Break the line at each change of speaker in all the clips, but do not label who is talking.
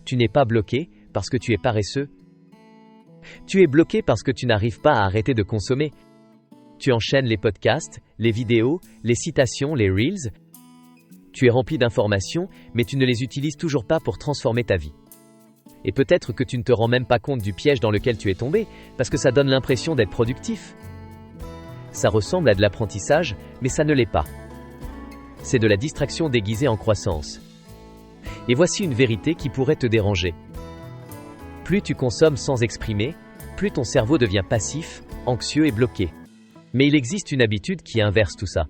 Tu n'es pas bloqué parce que tu es paresseux. Tu es bloqué parce que tu n'arrives pas à arrêter de consommer. Tu enchaînes les podcasts, les vidéos, les citations, les reels. Tu es rempli d'informations, mais tu ne les utilises toujours pas pour transformer ta vie. Et peut-être que tu ne te rends même pas compte du piège dans lequel tu es tombé, parce que ça donne l'impression d'être productif. Ça ressemble à de l'apprentissage, mais ça ne l'est pas. C'est de la distraction déguisée en croissance. Et voici une vérité qui pourrait te déranger. Plus tu consommes sans exprimer, plus ton cerveau devient passif, anxieux et bloqué. Mais il existe une habitude qui inverse tout ça.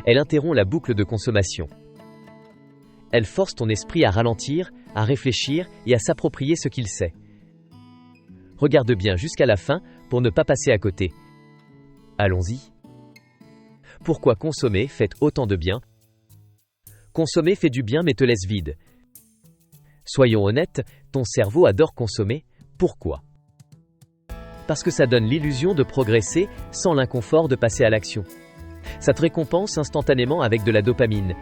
Elle interrompt la boucle de consommation. Elle force ton esprit à ralentir, à réfléchir et à s'approprier ce qu'il sait. Regarde bien jusqu'à la fin pour ne pas passer à côté. Allons-y. Pourquoi consommer fait autant de bien? Consommer fait du bien mais te laisse vide. Soyons honnêtes, ton cerveau adore consommer. Pourquoi? Parce que ça donne l'illusion de progresser sans l'inconfort de passer à l'action. Ça te récompense instantanément avec de la dopamine.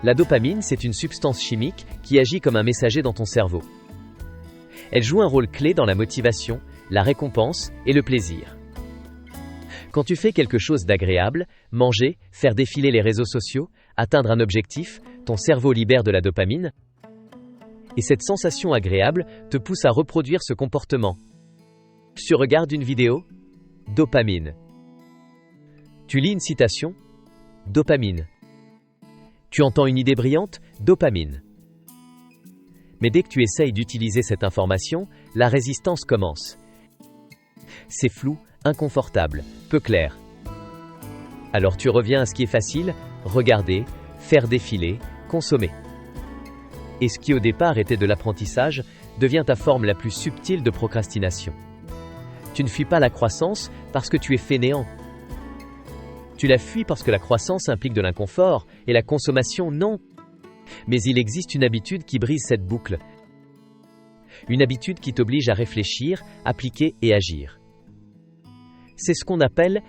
La dopamine, c'est une substance chimique qui agit comme un messager dans ton cerveau. Elle joue un rôle clé dans la motivation, la récompense et le plaisir. Quand tu fais quelque chose d'agréable, manger, faire défiler les réseaux sociaux, atteindre un objectif, ton cerveau libère de la dopamine. Et cette sensation agréable te pousse à reproduire ce comportement. Tu regardes une vidéo? Dopamine. Tu lis une citation? Dopamine. Tu entends une idée brillante? Dopamine. Mais dès que tu essayes d'utiliser cette information, la résistance commence. C'est flou, inconfortable, peu clair. Alors tu reviens à ce qui est facile, regarder, faire défiler, consommer. Et ce qui au départ était de l'apprentissage devient ta forme la plus subtile de procrastination. Tu ne fuis pas la croissance parce que tu es fainéant. Tu la fuis parce que la croissance implique de l'inconfort et la consommation non. Mais il existe une habitude qui brise cette boucle. Une habitude qui t'oblige à réfléchir, appliquer et agir. C'est ce qu'on appelle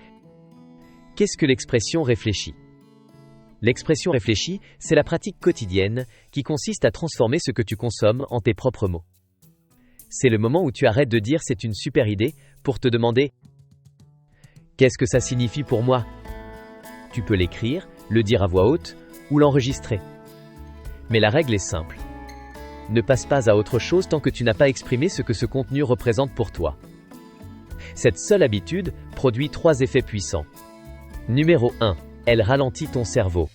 « Qu'est-ce que l'expression réfléchie ?» L'expression réfléchie, c'est la pratique quotidienne qui consiste à transformer ce que tu consommes en tes propres mots. C'est le moment où tu arrêtes de dire « c'est une super idée » pour te demander « qu'est-ce que ça signifie pour moi ?» Tu peux l'écrire, le dire à voix haute ou l'enregistrer. Mais la règle est simple. Ne passe pas à autre chose tant que tu n'as pas exprimé ce que ce contenu représente pour toi. Cette seule habitude produit 3 effets puissants. Numéro 1. Elle ralentit ton cerveau.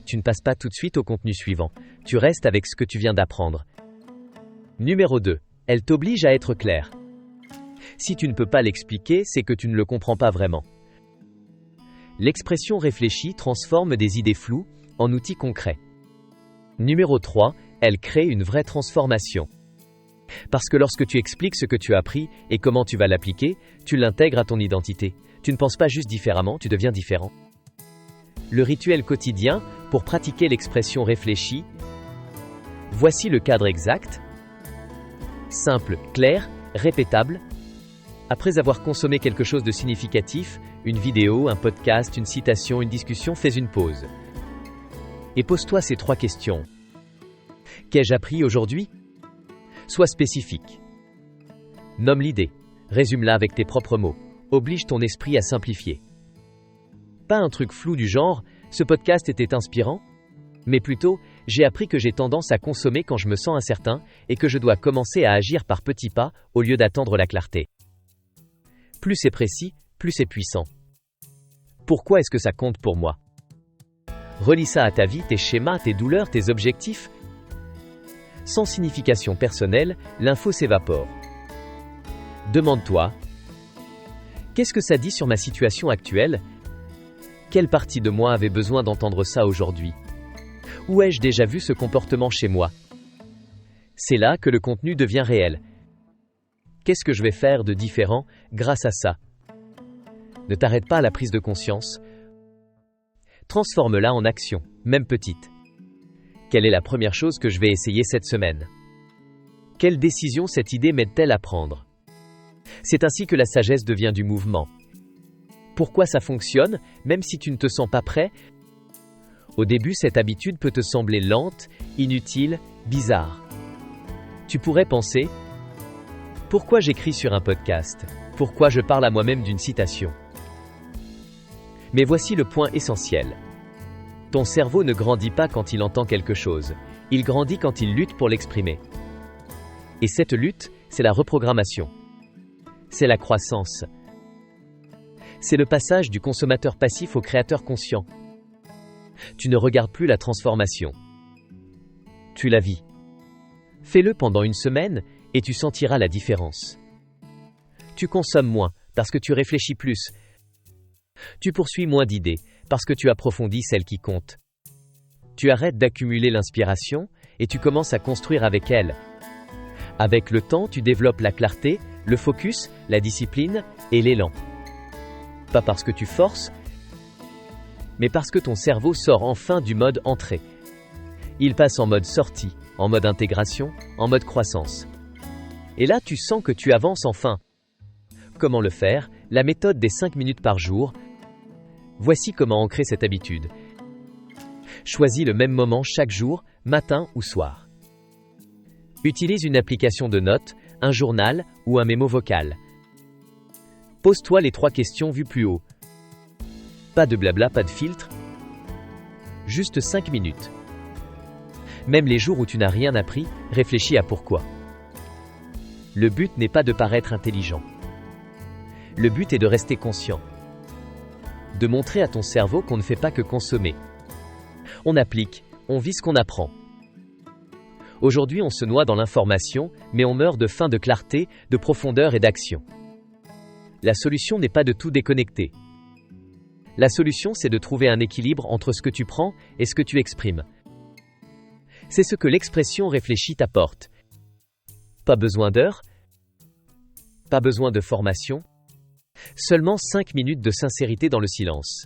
Tu ne passes pas tout de suite au contenu suivant. Tu restes avec ce que tu viens d'apprendre. Numéro 2. Elle t'oblige à être clair. Si tu ne peux pas l'expliquer, c'est que tu ne le comprends pas vraiment. L'expression réfléchie transforme des idées floues en outils concrets. Numéro 3. Elle crée une vraie transformation. Parce que lorsque tu expliques ce que tu as appris et comment tu vas l'appliquer, tu l'intègres à ton identité. Tu ne penses pas juste différemment, tu deviens différent. Le rituel quotidien pour pratiquer l'expression réfléchie. Voici le cadre exact. Simple, clair, répétable. Après avoir consommé quelque chose de significatif, une vidéo, un podcast, une citation, une discussion, fais une pause. Et pose-toi ces 3 questions. Qu'ai-je appris aujourd'hui? Sois spécifique. Nomme l'idée. Résume-la avec tes propres mots. Oblige ton esprit à simplifier. Pas un truc flou du genre « ce podcast était inspirant », mais plutôt « j'ai appris que j'ai tendance à consommer quand je me sens incertain et que je dois commencer à agir par petits pas au lieu d'attendre la clarté ». Plus c'est précis, plus c'est puissant. Pourquoi est-ce que ça compte pour moi? Relie ça à ta vie, tes schémas, tes douleurs, tes objectifs. Sans signification personnelle, l'info s'évapore. Demande-toi, qu'est-ce que ça dit sur ma situation actuelle? Quelle partie de moi avait besoin d'entendre ça aujourd'hui? Où ai-je déjà vu ce comportement chez moi? C'est là que le contenu devient réel. Qu'est-ce que je vais faire de différent grâce à ça? Ne t'arrête pas à la prise de conscience. Transforme-la en action, même petite. Quelle est la première chose que je vais essayer cette semaine? Quelle décision cette idée m'aide-t-elle à prendre? C'est ainsi que la sagesse devient du mouvement. Pourquoi ça fonctionne, même si tu ne te sens pas prêt? Au début, cette habitude peut te sembler lente, inutile, bizarre. Tu pourrais penser: pourquoi j'écris sur un podcast? Pourquoi je parle à moi-même d'une citation? Mais voici le point essentiel. Ton cerveau ne grandit pas quand il entend quelque chose, il grandit quand il lutte pour l'exprimer. Et cette lutte, c'est la reprogrammation. C'est la croissance. C'est le passage du consommateur passif au créateur conscient. Tu ne regardes plus la transformation. Tu la vis. Fais-le pendant une semaine et tu sentiras la différence. Tu consommes moins parce que tu réfléchis plus. Tu poursuis moins d'idées parce que tu approfondis celles qui comptent. Tu arrêtes d'accumuler l'inspiration et tu commences à construire avec elle. Avec le temps, tu développes la clarté, le focus, la discipline et l'élan. Pas parce que tu forces, mais parce que ton cerveau sort enfin du mode entrée. Il passe en mode sortie, en mode intégration, en mode croissance. Et là, tu sens que tu avances enfin. Comment le faire? La méthode des 5 minutes par jour. Voici comment ancrer cette habitude. Choisis le même moment chaque jour, matin ou soir. Utilise une application de notes, un journal ou un mémo vocal. Pose-toi les 3 questions vues plus haut. Pas de blabla, pas de filtre. Juste 5 minutes. Même les jours où tu n'as rien appris, réfléchis à pourquoi. Le but n'est pas de paraître intelligent. Le but est de rester conscient. De montrer à ton cerveau qu'on ne fait pas que consommer. On applique, on vit ce qu'on apprend. Aujourd'hui, on se noie dans l'information, mais on meurt de faim de clarté, de profondeur et d'action. La solution n'est pas de tout déconnecter. La solution, c'est de trouver un équilibre entre ce que tu prends et ce que tu exprimes. C'est ce que l'expression réfléchie t'apporte. Pas besoin d'heures, pas besoin de formation, seulement 5 minutes de sincérité dans le silence.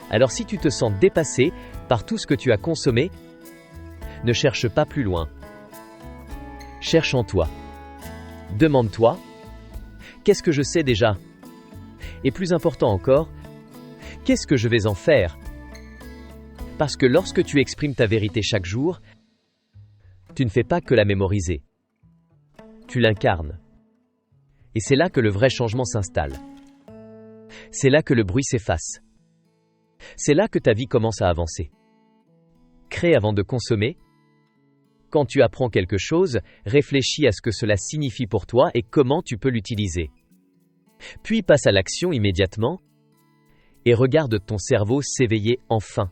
Alors si tu te sens dépassé par tout ce que tu as consommé, ne cherche pas plus loin. Cherche en toi. Demande-toi: qu'est-ce que je sais déjà? Et plus important encore, qu'est-ce que je vais en faire? Parce que lorsque tu exprimes ta vérité chaque jour, tu ne fais pas que la mémoriser. Tu l'incarnes. Et c'est là que le vrai changement s'installe. C'est là que le bruit s'efface. C'est là que ta vie commence à avancer. Crée avant de consommer. Quand tu apprends quelque chose, réfléchis à ce que cela signifie pour toi et comment tu peux l'utiliser. Puis passe à l'action immédiatement et regarde ton cerveau s'éveiller enfin.